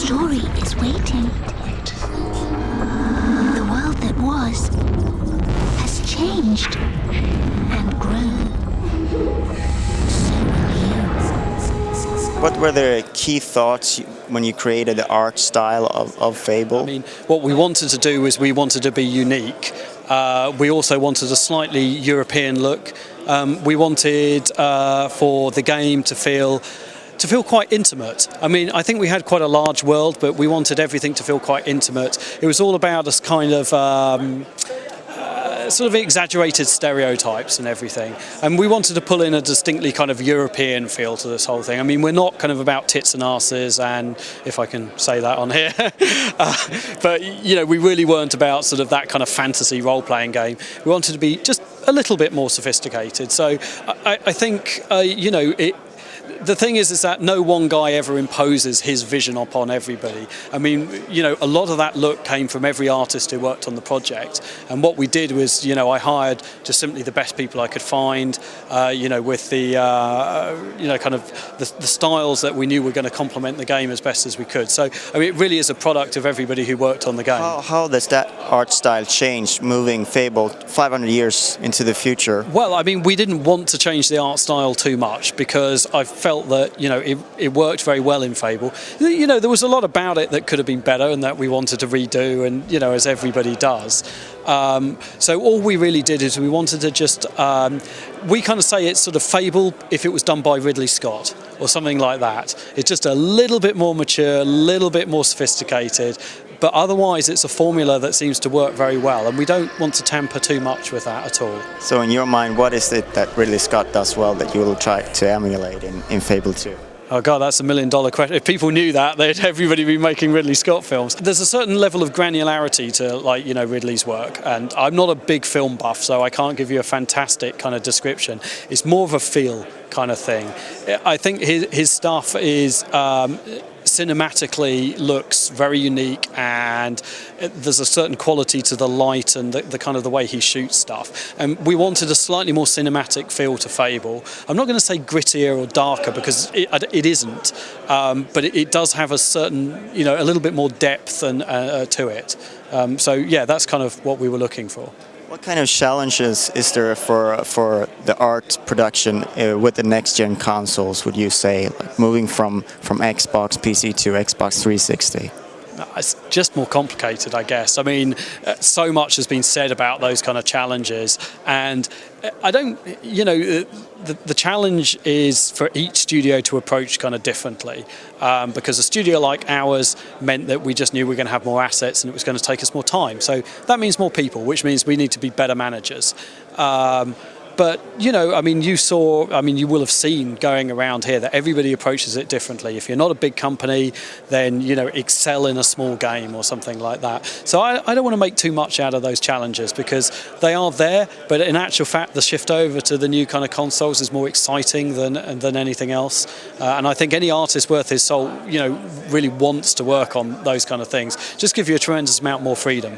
story is waiting. The world that was has changed and grown. So will you. What were the key thoughts when you created the art style of Fable? I mean, what we wanted to do is we wanted to be unique. We also wanted a slightly European look. We wanted for the game to feel quite intimate. I mean, I think we had quite a large world, but we wanted everything to feel quite intimate. It was all about us kind of sort of exaggerated stereotypes and everything. And we wanted to pull in a distinctly kind of European feel to this whole thing. I mean, we're not kind of about tits and asses, and if I can say that on here, but you know, we really weren't about sort of that kind of fantasy role-playing game. We wanted to be just a little bit more sophisticated. So I think, you know, the thing is that no one guy ever imposes his vision upon everybody. I mean, you know, a lot of that look came from every artist who worked on the project. And what we did was, you know, I hired just simply the best people I could find, you know, with the, you know, kind of the styles that we knew were going to complement the game as best as we could. So, I mean, it really is a product of everybody who worked on the game. How does that art style change moving Fable 500 years into the future? Well, I mean, we didn't want to change the art style too much because I felt that, you know, it worked very well in Fable. You know, there was a lot about it that could have been better and that we wanted to redo, and, you know, as everybody does. So all we really did is we wanted to just, we kind of say it's sort of Fable if it was done by Ridley Scott or something like that. It's just a little bit more mature, a little bit more sophisticated, but otherwise it's a formula that seems to work very well, and we don't want to tamper too much with that at all. So in your mind, what is it that Ridley Scott does well that you will try to emulate in Fable 2? Oh God, that's $1 million question. If people knew that, everybody be making Ridley Scott films. There's a certain level of granularity to, like, you know, Ridley's work, and I'm not a big film buff, so I can't give you a fantastic kind of description. It's more of a feel kind of thing. I think his stuff is cinematically looks very unique, and there's a certain quality to the light and the kind of the way he shoots stuff. And we wanted a slightly more cinematic feel to Fable. I'm not going to say grittier or darker because it isn't, but it does have a certain, you know, a little bit more depth and to it. So yeah, that's kind of what we were looking for. What kind of challenges is there for the art production with the next-gen consoles, would you say, like moving from Xbox PC to Xbox 360? It's just more complicated, I guess. I mean, so much has been said about those kind of challenges, and I don't, you know, the challenge is for each studio to approach kind of differently, because a studio like ours meant that we just knew we were going to have more assets and it was going to take us more time. So that means more people, which means we need to be better managers. But, you know, I mean, you will have seen going around here that everybody approaches it differently. If you're not a big company, then, you know, excel in a small game or something like that. So I don't want to make too much out of those challenges because they are there, but in actual fact, the shift over to the new kind of consoles is more exciting than anything else. And I think any artist worth his salt, you know, really wants to work on those kind of things. Just give you a tremendous amount more freedom.